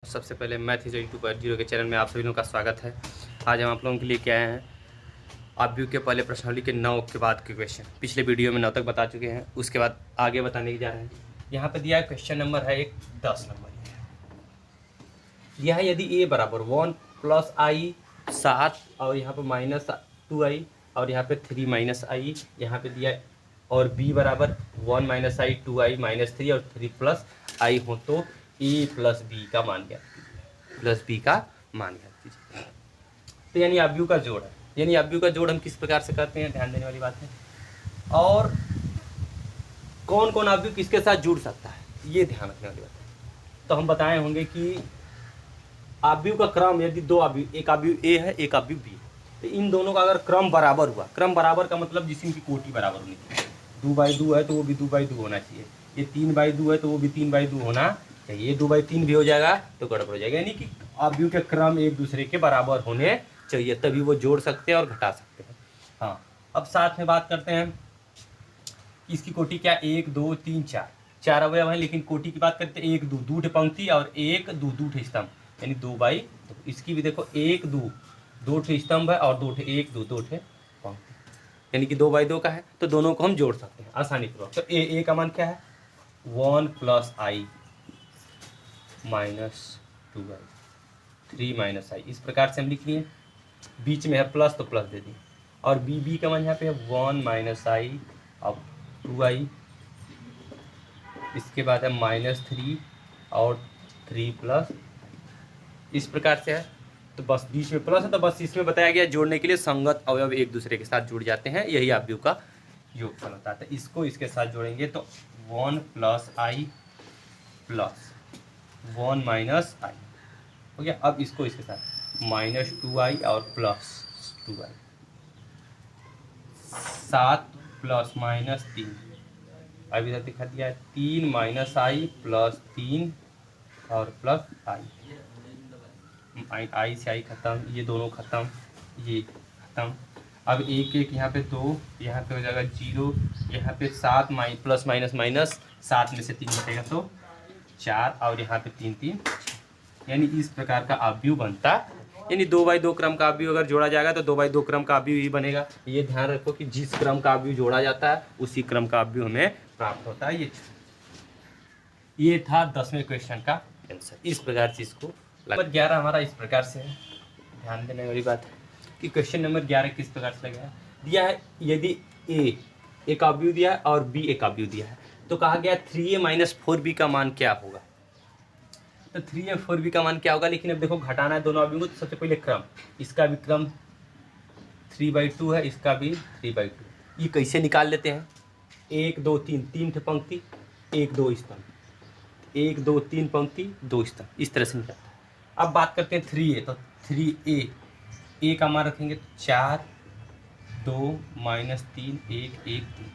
सबसे पहले math is 2.0 के चैनल में आप सभी लोगों का स्वागत है। आज हम आप लोगों के लिए क्या हैं, आव्यूह के पहले प्रश्नावली के 9 के बाद के क्वेश्चन। पिछले वीडियो में 9 तक बता चुके हैं, उसके बाद आगे बताने की जा रहे हैं। यहाँ पे दिया है क्वेश्चन नंबर है एक 10 नंबर दिया है। यदि a बराबर 1 + i 7 और यहाँ पे -2i और यहाँ पे 3 - i यहाँ पे दिया है, और b बराबर 1 - i 2i -3 और 3 + i हो तो a + b का मान ज्ञात कीजिए। तो यानी आव्यूह का जोड़ है। यानी आव्यूह का जोड़ हम किस प्रकार से करते हैं, ध्यान देने वाली बात है। और कौन कौन आव्यूह किसके साथ जुड़ सकता है, ये ध्यान रखने वाली बात है। तो हम बताए होंगे कि आव्यूह का क्रम, यदि दो आव्यूह, एक आव्यूह ए है एक आव्यूह बी है, तो इन दोनों का अगर क्रम बराबर हुआ, क्रम बराबर का मतलब जिसम की कोटि बराबर होनी चाहिए। 2/2 है तो वो भी 2/2 होना चाहिए। ये 3/2 है तो वो भी 3/2 होना चाहिए। ये 2/3 भी हो जाएगा तो गड़बड़ हो जाएगा। यानी कि आव्यूह के क्रम एक दूसरे के बराबर होने चाहिए, तभी वो जोड़ सकते हैं और घटा सकते हैं। हाँ, अब साथ में बात करते हैं इसकी कोटि क्या, 1 2 3 4 अवयव है, लेकिन कोटि की बात करते हैं 1 2 2 पंक्ति और 1 2 2 स्तंभ, यानी 2/2। इसकी भी देखो 1 2 2 स्तंभ है और 2 1 2 2 पंक्ति, यानी कि 2/2 का है। तो दोनों को हम जोड़ सकते हैं आसानी पूर्वक। तो ए का मान क्या है, 1 + i -2i 3 - i, इस प्रकार से हम लिख लिए। बीच में है प्लस तो प्लस दे दिए। और बी का मान यहाँ पे है 1 - i और 2i, इसके बाद है -3 और 3 इस प्रकार से है। तो बस बीच में प्लस है, तो बस इसमें बताया गया जोड़ने के लिए संगत अवयव एक दूसरे के साथ जुड़ जाते हैं, यही आव्यूह का योगफल होता है। इसको इसके साथ जोड़ेंगे तो 1 + i + 1 - i हो गया। अब इसको इसके साथ -2i और +2i, 7 ± 3, अब इधर दिखा दिया है 3 - i + 3 और +i, आई से आई खत्म, ये दोनों खत्म, ये खत्म। अब एक यहाँ पे 2, यहाँ पे हो जाएगा 0, यहाँ पे 7 ± 7 में से 3 घटेगा तो 4 और यहाँ पे 3 3, यानी इस प्रकार का आव्यूह बनता। यानी 2/2 क्रम का आव्यूह अगर जोड़ा जाएगा तो 2/2 क्रम का आव्यूह ही बनेगा। ये ध्यान रखो कि जिस क्रम का आव्यूह जोड़ा जाता है उसी क्रम का आव्यूह हमें प्राप्त होता है। ये था 10वें क्वेश्चन का आंसर। इस प्रकार से इसको नंबर 11 हमारा इस प्रकार से है। ध्यान देने वाली बात है कि क्वेश्चन नंबर 11 किस प्रकार से लगा दिया है। यदि ए एक आव्यूह दिया है और बी एक आव्यूह दिया है, तो कहा गया 3a - 4b का मान क्या होगा। तो 3a 4b का मान क्या होगा, लेकिन अब देखो घटाना है दोनों आव्यूह को। तो सबसे पहले क्रम, इसका भी क्रम 3/2 है, इसका भी 3/2। ये कैसे निकाल लेते हैं, 1 2 3 3 पंक्ति 1 2 स्तंभ, 1 2 3 पंक्ति 2 स्तंभ, इस तरह से निकालते हैं। अब बात करते हैं 3a, तो 3a ए का मान रखेंगे 4 2 -3 1 1 3,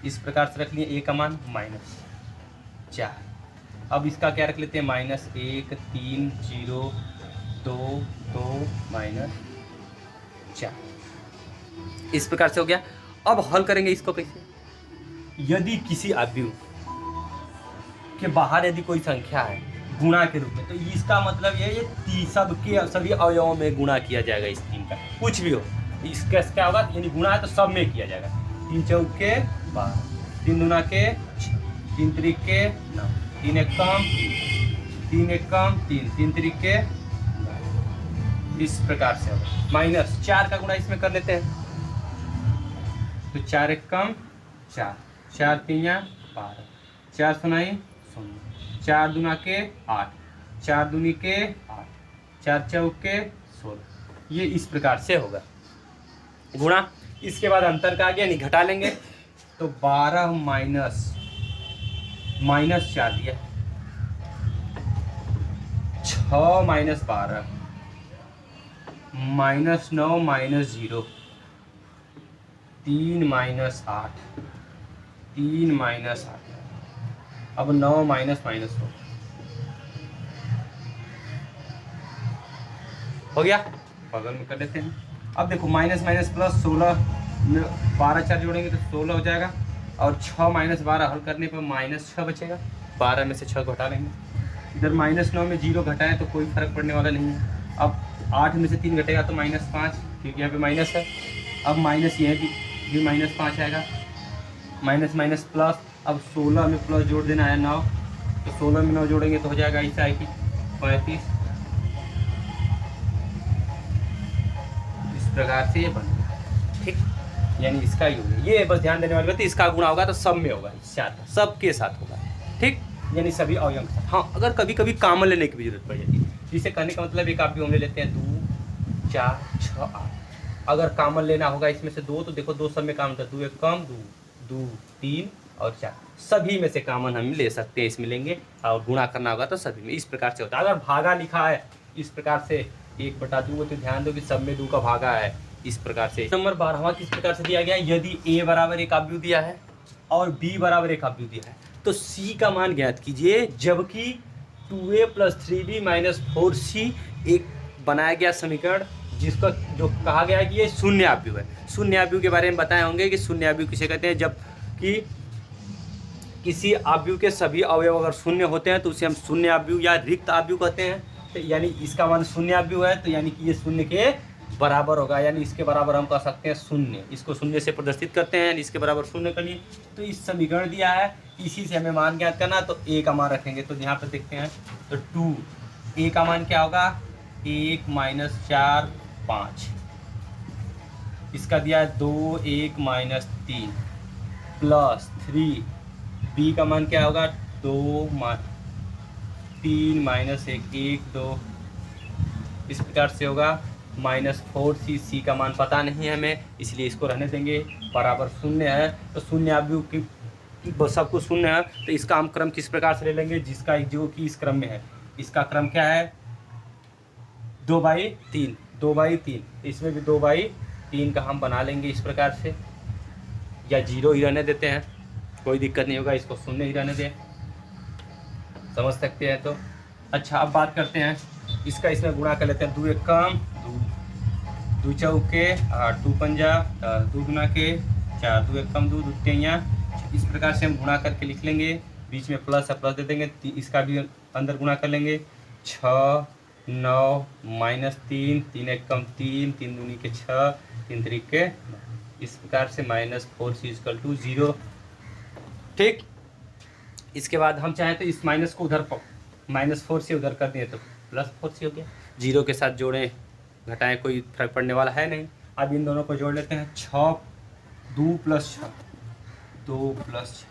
इस प्रकार से रख लिए। ए का मान -4। अब इसका क्या रख लेते हैं, -1 3 0 2 2 -4, इस प्रकार से हो गया। अब हल करेंगे इसको कैसे। यदि किसी आव्यूह के बाहर यदि कोई संख्या है गुणा के रूप में, तो इसका मतलब ये सभी अवयवों में गुणा किया जाएगा। इस 3 का कुछ भी हो, इसका क्या होगा, यानी गुणा है तो सब में किया जाएगा। 3 चौके 12, 3 दूना के 6, 3 त्रिके 9, 3 एकम 3, 3 त्रिके 9, इस प्रकार से होगा। -4 का गुणा इसमें कर लेते हैं, तो 4 एकम 4, 4 3 12, 4 सुनाई 0, 4 दूना के 8, 4 दूनी के 8, 4 चौके 16, ये इस प्रकार से होगा गुणा। इसके बाद अंतर का आगे यानी घटा लेंगे, तो 12 -4 दिया, 6 - 12 -9 -0, 3 - 8 3 - 8, अब 9 - हो गया। बगल में कर लेते हैं। अब देखो माइनस प्लस 16 में 12 4 जोड़ेंगे तो 16 हो जाएगा, और 6 - 12 हल करने पर -6 बचेगा। 12 में से 6 घटा लेंगे इधर -9 में 0 घटाएं तो कोई फर्क पड़ने वाला नहीं है। अब 8 में से 3 घटेगा तो -5, क्योंकि यहाँ पे माइनस है। अब माइनस ये भी -5 आएगा, माइनस माइनस प्लस। अब 16 में प्लस जोड़ देना है 9, तो 16 में 9 जोड़ेंगे तो हो जाएगा ऐसा है कि 35। इस प्रकार से ये बनेगा, ठीक। यानी इसका ही होगा, ये बस ध्यान देने वाली बात है, इसका गुणा होगा तो सब में होगा, सबके साथ होगा, ठीक। यानी सभी अवयव के साथ। हाँ, अगर कभी कभी कॉमन लेने की भी जरूरत पड़ जाती है, जिसे कहने का मतलब एक आप भी हम ले लेते हैं 2 4 6 8। अगर कॉमन लेना होगा इसमें से 2, तो देखो 2 सब में काम होता है, 2 1 कम, 2 3 और 4, सभी में से कॉमन हम ले सकते हैं, इसमें लेंगे। और गुणा करना होगा तो सभी में, इस प्रकार से होता है। अगर भागा लिखा है इस प्रकार से 1/2, तो ध्यान दो कि सब में 2 का भागा है, इस प्रकार से। नंबर 12वां किस प्रकार से दिया गया, यदि a बराबर एक अवयव दिया है और b बराबर एक अवयव दिया है, तो c का मान ज्ञात कीजिए, जबकि 2a + 3b - 4c एक बनाया गया समीकरण, जिसका जो कहा गया है कि ये शून्य अवयव है। शून्य अवयव के बारे में बताए होंगे कि शून्य अवयव किसे कहते हैं, जबकि किसी अवयव के सभी अवयव अगर शून्य होते हैं तो उसे हम शून्य अवयव या रिक्त अवयव कहते हैं। तो यानी इसका मान शून्य अवयव है, तो यानी कि ये शून्य के बराबर होगा, यानी इसके बराबर हम कह सकते हैं शून्य। इसको शून्य से प्रदर्शित करते हैं, यानी इसके बराबर शून्य कर लिए। तो इस समीकरण दिया है, इसी से हमें मान ज्ञात करना, तो a का मान रखेंगे। तो यहाँ पर देखते हैं, तो 2 a का मान क्या होगा, 1 - 4 5। इसका दिया है 2 1 - 3 प्लस 3। b का मान क्या होगा, 2 3 - 1 1 2। इस प्रकार से होगा -4c। c का मान पता नहीं है हमें, इसलिए इसको रहने देंगे, बराबर शून्य है। तो शून्य अवयव की सब कुछ शून्य है, तो इसका हम क्रम किस प्रकार से ले लेंगे, जिसका जो कि इस क्रम में है। इसका क्रम क्या है, 2/3, 2/3। इसमें भी 2/3 का हम बना लेंगे इस प्रकार से, या 0 ही रहने देते हैं, कोई दिक्कत नहीं होगा, इसको शून्य ही रहने दें, समझ सकते हैं। तो अच्छा, अब बात करते हैं इसका, इसमें गुणा कर लेते हैं। 2 1 कम 2 चौके 8, 2 पंजा 2 गुना के 4, 2 1 कम 2 2 तिया। इस प्रकार से हम गुणा करके लिख लेंगे, बीच में प्लस है, प्लस दे देंगे, इसका भी अंदर गुणा कर लेंगे। 6 9 -3 3 1 कम 3 3 दूनी के 6 3 3 के। इस प्रकार से -4c = 0, ठीक। इसके बाद हम चाहें तो इस माइनस को उधर -4 से उधर कर दें तो +4c हो गया। 0 के साथ जोड़ें घटाएं, कोई फर्क पड़ने वाला है नहीं। अब इन दोनों को जोड़ लेते हैं। 6 2 + 6 2 + 6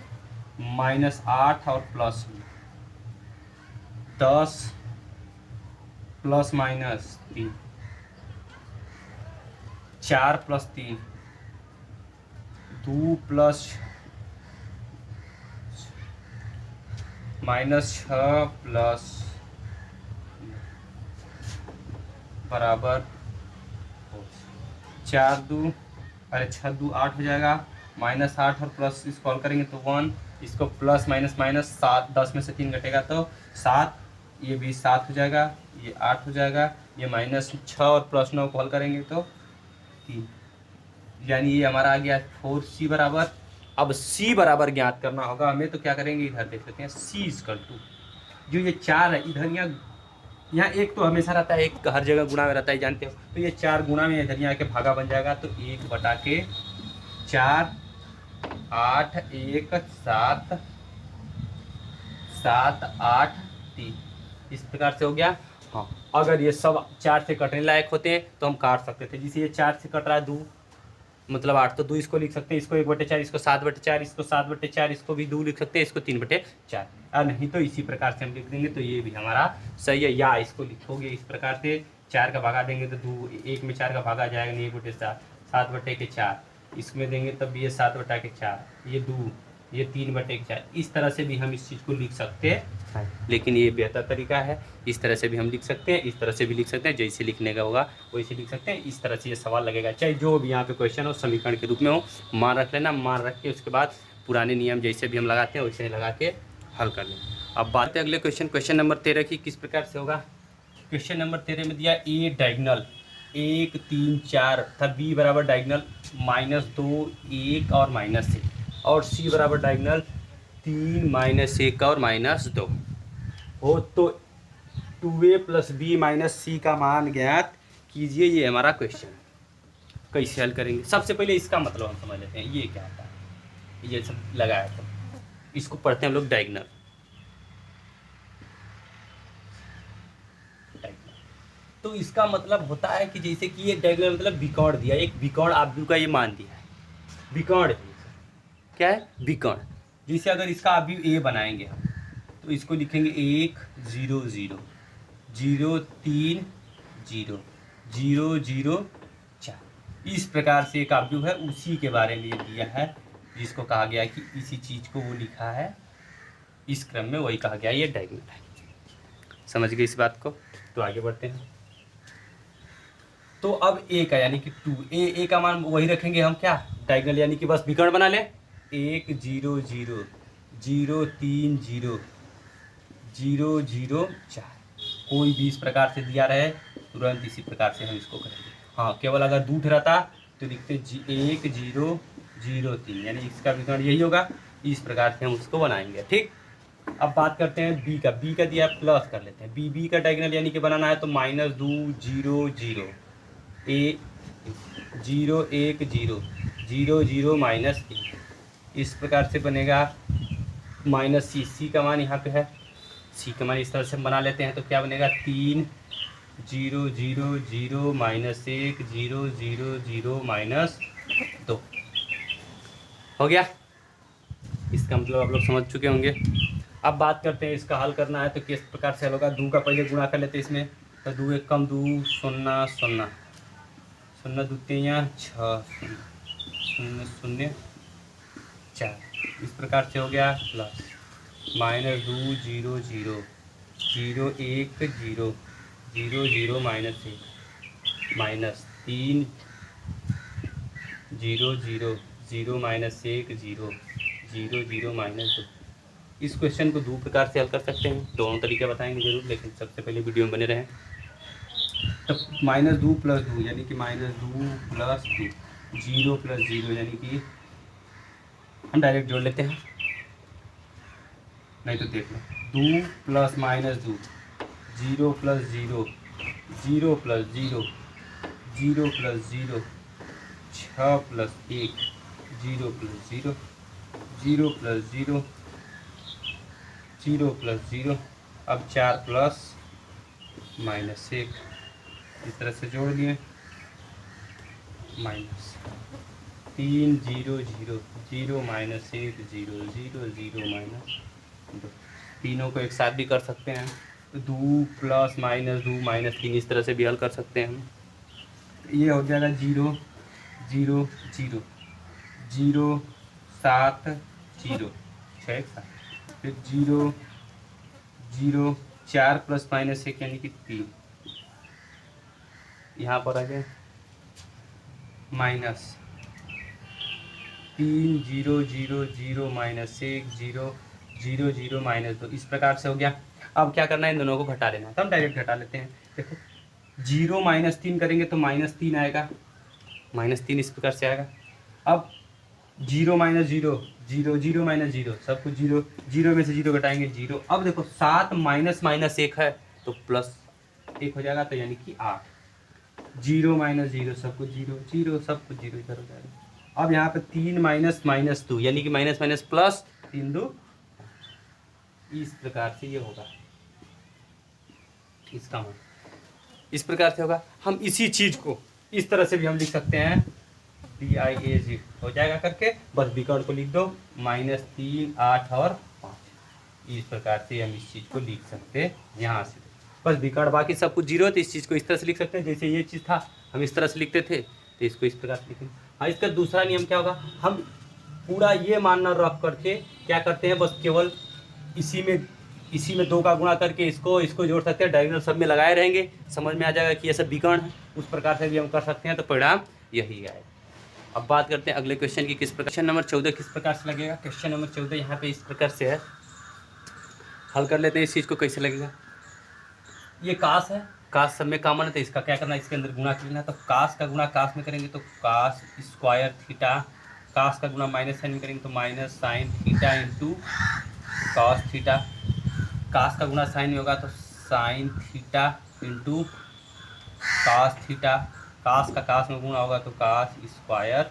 -8 और प्लस 10 ±3 4 + 3 2 + -6 प्लस बराबर 4 2 अरे 6 2 8 हो जाएगा, -8 और प्लस इसको कॉल करेंगे तो 1, इसको प्लस माइनस 7, 10 में से 3 घटेगा तो 7, ये भी 7 हो जाएगा, ये 8 हो जाएगा, ये -6 और प्लस 9 कॉल करेंगे तो 3, यानी ये हमारा आ गया 4c बराबर। अब c बराबर ज्ञात करना होगा हमें, तो क्या करेंगे, इधर देख लेते हैं। c = जो ये 4 है, इधर यहाँ 1 तो हमेशा रहता है, 1 हर जगह गुणा में रहता है, जानते हो। तो ये 4 गुणा में इधर यहाँ के भागा बन जाएगा, तो 1/4 8 1 7 7 8 3। इस प्रकार से हो गया। हाँ, अगर ये सब 4 से कटने लायक होते हैं तो हम काट सकते थे। जिसे ये 4 से कट रहा है 2 मतलब 8, तो 2 इसको लिख सकते हैं, इसको 1/4, इसको 7/4, इसको 7/4, इसको भी 2 लिख सकते हैं, इसको 3/4। और नहीं तो इसी प्रकार से हम लिख देंगे, तो ये भी हमारा सही है। या इसको लिखोगे इस प्रकार से, 4 का भागा देंगे तो 2, 1 में 4 का भागा जाएगा नहीं, 1/7, 7/4। इसमें देंगे तब भी ये 7/4, ये 2, ये 3/4। इस तरह से भी हम इस चीज़ को लिख सकते हैं, लेकिन ये बेहतर तरीका है। इस तरह से भी हम लिख सकते हैं, इस तरह से भी लिख सकते हैं, जैसे लिखने का होगा वैसे लिख सकते हैं। इस तरह से ये सवाल लगेगा, चाहे जो भी यहाँ पे क्वेश्चन हो समीकरण के रूप में हो, मान रख लेना। मान रख के उसके बाद पुराने नियम जैसे भी हम लगाते हैं वैसे लगा के हल कर लें। अब बात है अगले क्वेश्चन नंबर 13 की, किस प्रकार से होगा। क्वेश्चन नंबर 13 में दिया a डायगोनल 1 3 4 था, b बराबर डायगोनल -2 1 और -1, और c बराबर डायगोनल 3 -1 और -2। हो तो 2a + b - c का मान ज्ञात कीजिए। ये हमारा क्वेश्चन है। कैसे हल करेंगे? सबसे पहले इसका मतलब हम समझ लेते हैं ये क्या होता है। ये सब लगाया तो इसको पढ़ते हैं हम लोग डायगोनल। तो इसका मतलब होता है कि जैसे कि ये डायगोनल मतलब विकर्ण दिया, एक विकर्ण आव्यूह का ये मान दिया है। विकर्ण है, क्या है? विकर्ण। जैसे अगर इसका आव्यूह ए बनाएंगे हम तो इसको लिखेंगे 1 0 0 0 3 0 0 0 4। इस प्रकार से एक आव्यूह है, उसी के बारे में ये दिया है, जिसको कहा गया है कि इसी चीज को वो लिखा है इस क्रम में, वही कहा गया है ये डायगोनल है। समझ गए इस बात को? तो आगे बढ़ते हैं। तो अब ए का यानी कि 2 ए का मान वही रखेंगे हम, क्या? डायगोनल यानी कि बस विकर्ण बना लें। 1 0 0 0 3 0 0 0 4। कोई भी इस प्रकार से दिया रहे तुरंत इसी प्रकार से हम इसको करेंगे। हाँ, केवल अगर दूठ रहता तो लिखते 1 0 0 3, यानी इसका विकर्ण यही होगा। इस प्रकार से हम उसको बनाएंगे। ठीक, अब बात करते हैं बी का। बी का दिया प्लस कर लेते हैं। बी का डायगोनल यानी कि बनाना है तो -2 0 0 0 1 0 0 0 -1। इस प्रकार से बनेगा -c। सी का मान यहाँ पे है, सी का मान इस तरह से बना लेते हैं तो क्या बनेगा 3 0 0 0 -1 0 0 0 -2। हो गया। इसका मतलब आप लोग समझ चुके होंगे। अब बात करते हैं इसका हल करना है तो किस प्रकार से हल होगा। 2 का पहले गुणा कर लेते हैं इसमें, तो 2 1 कम 2 0 0 0 2 3 6 0 0 4। इस प्रकार से हो गया प्लस -2 0 0 0 1 0 0 0 -1 -3 0 0 0 -1 0 0 0 -2। इस क्वेश्चन को दो प्रकार से हल कर सकते हैं, दोनों तरीके बताएंगे जरूर, लेकिन सबसे पहले वीडियो में बने रहें। तो -2 + 2 यानी कि -2 + 2 0 + 0 यानी कि हम डायरेक्ट जोड़ लेते हैं, नहीं तो देख लो 2 + -2 0 + 0 0 + 0 0 + 0 6 + 1 0 + 0 0 + 0 0 + 0। अब 4 + -1 इस तरह से जोड़ लिए, -3 0 0 0 -1 0 0 0 -2। तीनों को एक साथ भी कर सकते हैं, तो 2 + -2 -3 इस तरह से भी हल कर सकते हैं हम। ये हो जाएगा 0 0 0 0 7 0 6 7। फिर 0 0 4 + -1 यानी कि 3। यहाँ पर आ गया -3 0 0 0 -1 0 0 0 -2। इस प्रकार से हो गया। अब क्या करना है, इन दोनों को घटा लेना है, तो हम डायरेक्ट घटा लेते हैं। देखो 0 -3 करेंगे तो -3 आएगा, -3 इस प्रकार से आएगा। अब 0 -0 0 0 -0 सब कुछ 0 0 में से 0 घटाएंगे 0। अब देखो 7 -1 है तो +1 हो जाएगा, तो यानी कि 8। 0 -0 सब कुछ 0 0 सब कुछ 0 इधर हो जाएगा। अब यहाँ पे 3 -2 यानी कि माइनस प्लस 3 2। इस प्रकार से ये होगा, इसका मान इस प्रकार से होगा। हम इसी चीज को इस तरह से भी हम लिख सकते हैं, DIAZ हो जाएगा करके, बस विकर्ण को लिख दो -3 8 और 5। इस प्रकार से हम इस चीज को लिख सकते हैं यहाँ से, बस विकर्ण, बाकी सब कुछ 0 है तो इस चीज़ को इस तरह से लिख सकते हैं। जैसे ये चीज़ था हम इस तरह से लिखते थे तो इसको इस प्रकार से लिखेंगे। हाँ, इसका दूसरा नियम क्या होगा, हम पूरा ये मानना रख करके क्या करते हैं, बस केवल इसी में 2 का गुणा करके इसको जोड़ सकते हैं, डायगोनल सब में लगाए रहेंगे, समझ में आ जाएगा कि ये सब विकर्ण है। उस प्रकार से भी हम कर सकते हैं, तो परिणाम यही आए। अब बात करते हैं अगले क्वेश्चन की, किस प्रकार। क्वेश्चन नंबर 14 किस प्रकार से लगेगा। क्वेश्चन नंबर 14 यहाँ पे इस प्रकार से है, हल कर लेते हैं इस चीज़ को कैसे लगेगा। ये कास है, कास सब में कॉमन है, तो इसका क्या करना है, इसके अंदर गुणा कर लेना। तो कास का गुणा कास में करेंगे तो कास स्क्वायर थीटा, कास का गुणा माइनस साइन में करेंगे तो minus sine theta into cos theta. Cos का गुणा साइन में होगा तो sine theta into cos theta, cos का कास में गुणा होगा तो कास स्क्वायर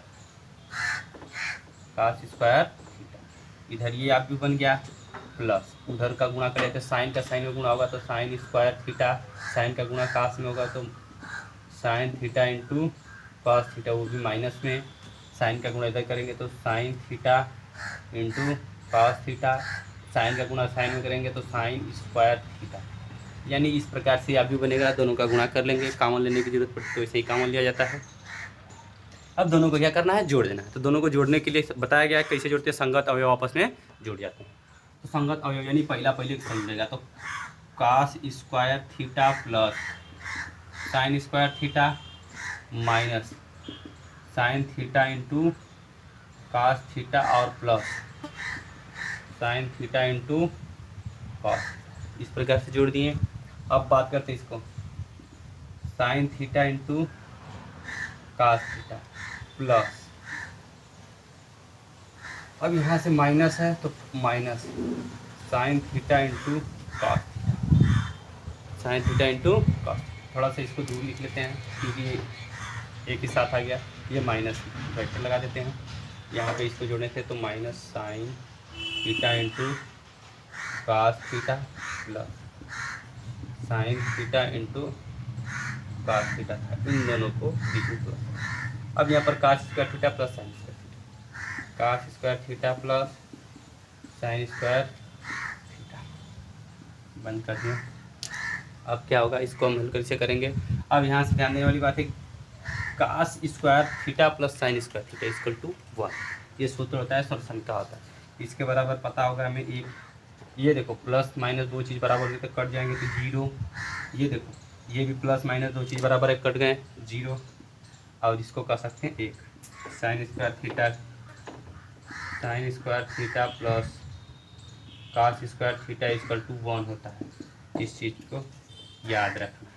थीटा। इधर ये आप भी बन गया, प्लस उधर का गुणा करें तो साइन का साइन में गुणा होगा तो साइन स्क्वायर थीटा, साइन का गुणा कास में होगा तो sine theta into cos theta, वो भी माइनस में। साइन का गुणा इधर करेंगे तो sine theta into cos theta, sine का गुणा साइन में करेंगे तो साइन स्क्वायर थीटा। यानी इस प्रकार से आप भी बनेगा, दोनों का गुणा कर लेंगे, कामन लेने की जरूरत पड़ती है तो ऐसे ही कामन लिया जाता है। अब दोनों को क्या करना है, जोड़ देना है। तो दोनों को जोड़ने के लिए बताया गया है कैसे जोड़ते हैं, संगत अवयव आपस में जुड़ जाते हैं। तो संगत अवयव यानी पहले समझेगा तो cos square theta plus sine square theta minus sine theta into cos theta और plus sine theta into cos, इस प्रकार से जोड़ दिए। अब बात करते हैं इसको, sine theta into cos theta plus, अब यहाँ से माइनस है तो minus sine theta into cos theta, sine theta into cos. थोड़ा सा इसको दूर लिख लेते हैं क्योंकि एक ही साथ आ गया, ये माइनस वेक्टर लगा देते हैं। यहाँ पे इसको जोड़ने थे तो minus sine theta into cos theta plus sine theta into cos theta था, इन दोनों को बीच में प्लस। अब यहाँ पर cos square theta plus sine square theta, cos square theta plus sine square theta, बंद कर दिया। अब क्या होगा, इसको हम हल कैसे करेंगे। अब यहाँ से ध्यान देने वाली बात है, cos square theta plus sine square theta equal to 1, ये सूत्र होता है, सॉल्यूशन का होता है। इसके बराबर पता होगा हमें, एक ये देखो प्लस माइनस दो चीज़ बराबर होती है तो कट जाएंगे तो जीरो, ये देखो ये भी प्लस माइनस दो चीज़ बराबर है, कट गए जीरो। और इसको कर सकते हैं एक, sine square theta plus cos square theta equal to 1 होता है। इस चीज़ को याद रखना,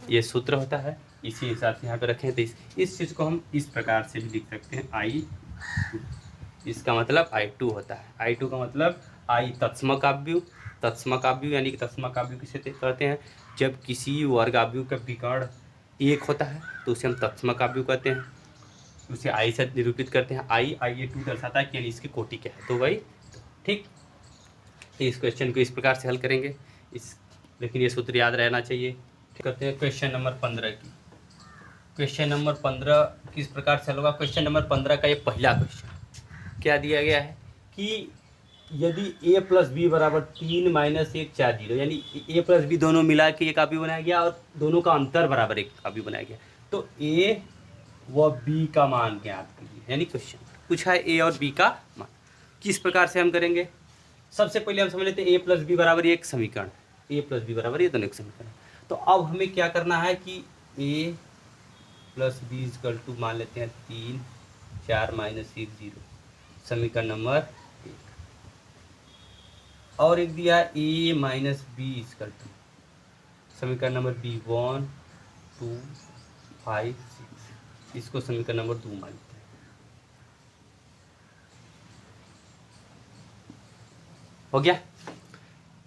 ये सूत्र होता है, इसी हिसाब से यहाँ पे रखें। तो इस चीज़ को हम इस प्रकार से भी लिख सकते हैं, I2, इसका मतलब I2 होता है। I2 का मतलब आई तत्सम काव्य यानी कि तत्सम काव्य किसे कहते हैं, जब किसी वर्ग आव्यू का विकर्ण एक होता है तो उसे हम तत्सम काव्य कहते हैं, उसे आई से निरूपित करते हैं। आई 2 दर्शाता है कि यानी इसकी कोटि क्या है, तो वही ठीक। तो इस क्वेश्चन को इस प्रकार से हल करेंगे, लेकिन ये सूत्र याद रहना चाहिए। करते हैं क्वेश्चन नंबर 15 की। क्वेश्चन नंबर 15 किस प्रकार से हल होगा। क्वेश्चन नंबर 15 का ये पहला क्वेश्चन क्या दिया गया है कि यदि a प्लस बी बराबर 3 माइनस 1 4 0, यानी a प्लस बी दोनों मिला के एक काव्य बनाया गया और दोनों का अंतर बराबर एक काव्य बनाया गया, तो a व b का मान ज्ञात कीजिए। यानी क्वेश्चन पूछा है a और b का मान, किस प्रकार से हम करेंगे। सबसे पहले हम समझ लेते हैं a प्लस बी बराबर एक समीकरण, a प्लस बी बराबर ये दोनों एक समीकरण। तो अब हमें क्या करना है कि a plus b equal to मान लेते हैं 3 4 माइनस 1 0, समीकरण नंबर 1। और एक दिया a minus b equal to समीकरण नंबर b 1 2 5 6, इसको समीकरण नंबर 2 मानते हैं। हो गया।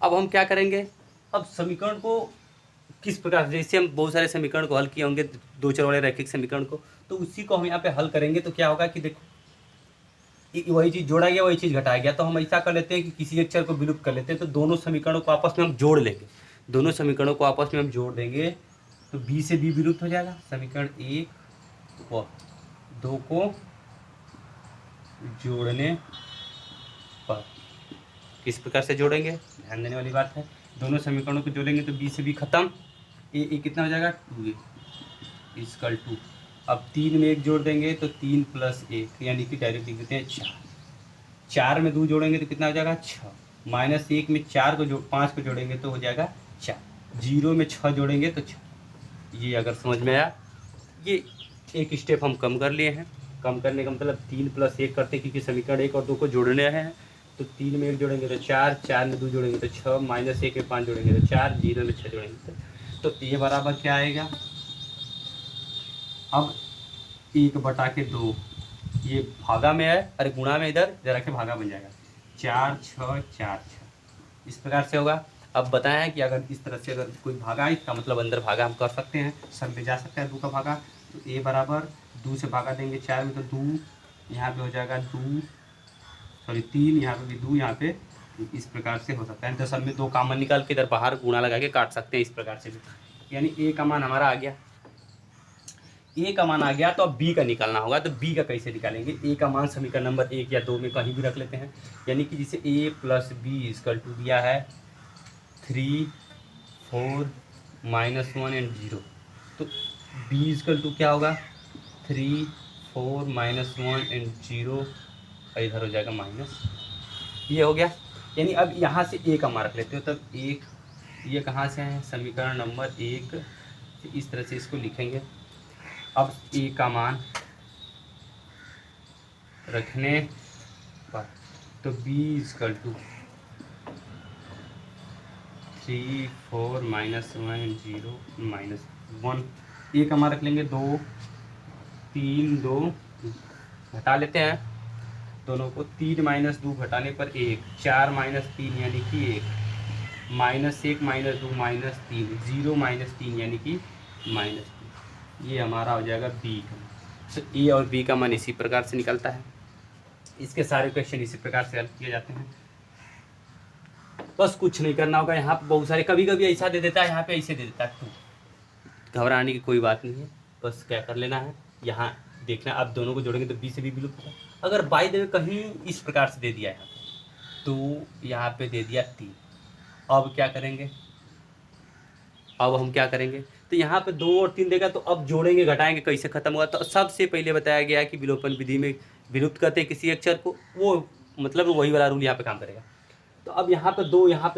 अब हम क्या करेंगे, अब समीकरण को किस प्रकार, जैसे हम बहुत सारे समीकरण को हल किए होंगे दो चर वाले रैखिक समीकरण को, तो उसी को हम यहाँ पे हल करेंगे। तो क्या होगा कि देखो वही चीज़ जोड़ा गया वही चीज़ घटाया गया, तो हम ऐसा कर लेते हैं कि किसी एक चर को विलुप्त कर लेते हैं, तो दोनों समीकरणों को आपस में हम जोड़ लेंगे। दोनों समीकरणों को आपस में हम जोड़ देंगे तो b से b विलुप्त हो जाएगा। समीकरण 1 व 2 को जोड़ने पर किस प्रकार से जोड़ेंगे, ध्यान देने वाली बात है। दोनों समीकरणों को जोड़ेंगे तो b से b खत्म, a कितना हो जाएगा 2a इक्वल टू, अब 3 में 1 जोड़ देंगे तो 3 प्लस 1 यानी कि डायरेक्ट लिख देते हैं 4। 4 में 2 जोड़ेंगे तो कितना हो जाएगा 6, माइनस 1 में 5 को जोड़ेंगे तो हो जाएगा 4, 0 में 6 जोड़ेंगे तो 6। ये अगर समझ में आया, ये एक स्टेप हम कम कर लिए हैं। कम करने का मतलब 3 प्लस 1 करते क्योंकि समीकरण 1 और 2 को जोड़ने हैं, तो 3 में 1 जोड़ेंगे तो 4, 4 में 2 जोड़ेंगे तो 6, माइनस 1 में 5 जोड़ेंगे तो 4, 0 में 6 जोड़ेंगे तो ये बराबर क्या आएगा। अब 1/2 ये भागा में है, अरे गुणा में इधर जरा के भागा बन जाएगा, 4 6 4 6 इस प्रकार से होगा। अब बताया है कि अगर इस तरह से अगर कोई भागा है, इसका मतलब अंदर भागा हम कर सकते हैं, सब में जा सकता है 2 का भागा। तो a बराबर 2 से भागा देंगे 4 में, तो 2 यहाँ पे हो जाएगा 2 सॉरी 3, यहाँ पे भी 2, यहाँ पे इस प्रकार से हो सकता है। तो सब में 2 कॉमन निकाल के इधर बाहर गुणा लगा के काट सकते हैं इस प्रकार से भी। यानी a का मान हमारा आ गया, a का मान आ गया। तो अब b का निकालना होगा। तो b का कैसे निकालेंगे? a का मान समीकरण नंबर 1 या 2 में कहीं भी रख लेते हैं। यानी कि जिसे a plus b equal to दिया है 3, 4, -1 एंड 0, तो b इक्वल टू क्या होगा? 3, 4, -1 एंड 0, इधर हो जाएगा माइनस, ये हो गया। यानी अब यहाँ से a का मान रख लेते हो। तब एक ये कहाँ से है? समीकरण नंबर 1, इस तरह से इसको लिखेंगे। अब a का मान रखने पर तो b इक्वल टू 3, 4, -1, 0, -1, a का मान रख लेंगे 2, 3, 2 घटा लेते हैं दोनों को। 3 - 2 घटाने पर 1, 4 - 3 यानी कि 1, -1 - 2 -3, 0 - 3 यानी कि -3। ये हमारा हो जाएगा b का। तो a और b का मान इसी प्रकार से निकलता है। इसके सारे क्वेश्चन इसी प्रकार से हल किए जाते हैं। बस कुछ नहीं करना होगा। यहाँ पे बहुत सारे, कभी कभी ऐसा दे देता है, यहाँ पे ऐसे दे देता है, तो घबराने की कोई बात नहीं है। बस क्या कर लेना है, यहाँ देखना। अब दोनों को जोड़ेंगे तो b से b विलुप्त होगा। अगर बाई द वे कहीं इस प्रकार से दे दिया है तो यहाँ पे दे दिया 3, अब क्या करेंगे? अब हम क्या करेंगे? तो यहाँ पे 2 और 3 देगा, तो अब जोड़ेंगे घटाएंगे कैसे खत्म होगा? तो सबसे पहले बताया गया कि विलोपन विधि में विलुप्त करते हैं किसी अक्षर को, वो मतलब वही वाला रूल यहाँ पे काम करेगा। तो अब यहाँ पे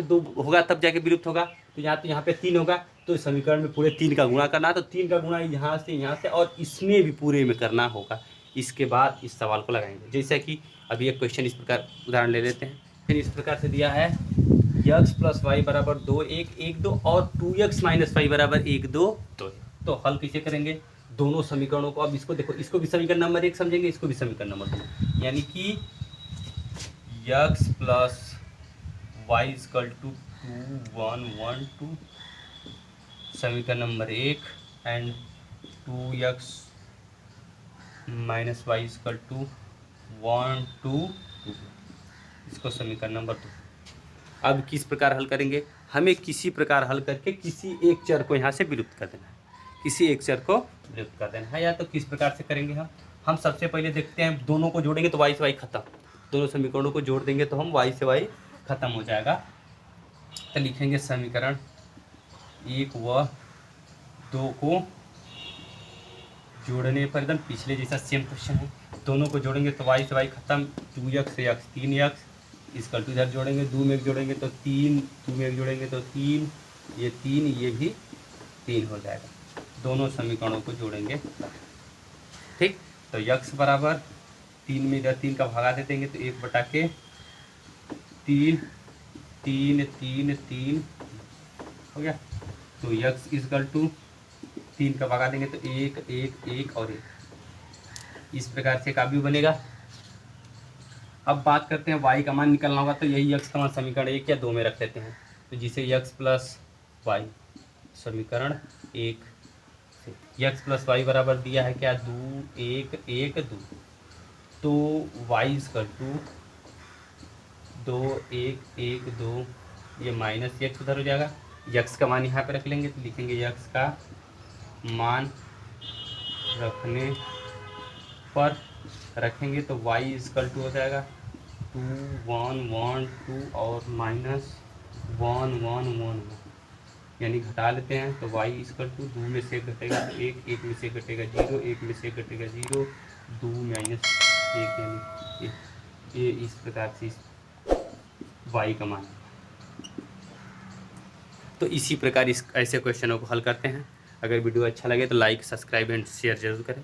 2 होगा तब जाके विलुप्त होगा। तो यहाँ पे 3 होगा, तो समीकरण में पूरे 3 का गुणा करना है। तो 3 का गुणा यहाँ से और इसमें भी पूरे में करना होगा। इसके बाद इस सवाल को लगाएंगे। जैसा कि अभी एक क्वेश्चन इस प्रकार उदाहरण ले लेते हैं। फिर इस प्रकार से दिया है x + y बराबर 2, 1, 1, 2 और 2x - y बराबर 1, 2, 2। तो हल कैसे करेंगे दोनों समीकरणों को? अब इसको देखो, इसको भी समीकरण नंबर 1 समझेंगे, इसको भी समीकरण नंबर 2। यानी कि x + y = 2, 1, 1, 2 समीकरण नंबर 1 एंड 2x - y = 1, 2, 2 इसको समीकरण नंबर 2। अब किस प्रकार हल करेंगे? हमें किसी प्रकार हल करके किसी एक चर को यहाँ से विलुप्त कर देना है, किसी एक चर को विलुप्त कर देना है। या तो किस प्रकार से करेंगे हम सबसे पहले देखते हैं। दोनों को जोड़ेंगे तो y से y खत्म, दोनों समीकरणों को जोड़ देंगे तो हम y से y खत्म हो जाएगा। तो लिखेंगे समीकरण 1 व 2 को जोड़ने पर, एकदम पिछले जैसा सेम क्वेश्चन है, दोनों को जोड़ेंगे तो y से y खत्म, 2x से x 3x इक्वल टू इधर जोड़ेंगे 2 में जोड़ेंगे तो 3, 2 में जोड़ेंगे तो 3, ये 3, ये भी 3 हो जाएगा। दोनों समीकरणों को जोड़ेंगे, ठीक। तो x बराबर 3 में इधर 3 का भागा दे देंगे तो 1/3, 3, 3, 3 हो गया। तो x इक्वल टू 3 का भागा देंगे तो 1, 1, 1 और 1, इस प्रकार से काव्य बनेगा। अब बात करते हैं y का मान निकलना होगा। तो यही x का मान समीकरण 1 या 2 में रख लेते हैं। तो जिसे x + y समीकरण 1 से x + y बराबर दिया है क्या? 2, 1, 1, 2। तो y = 2, 1, 1, 2, ये माइनस x उधर हो जाएगा। x का मान यहाँ पे रख लेंगे तो लिखेंगे x का मान रखने पर रखेंगे तो y = हो जाएगा 2, 1, 1, 2 और -1, 1, 1, यानी घटा लेते हैं तो y = 2 में से घटेगा 1, 1 में से घटेगा 0, 1 में से घटेगा 0, 2 - 1 यानी ये इस प्रकार से y का मान। तो इसी प्रकार ऐसे क्वेश्चनों को हल करते हैं। अगर वीडियो अच्छा लगे तो लाइक, सब्सक्राइब एंड शेयर जरूर करें।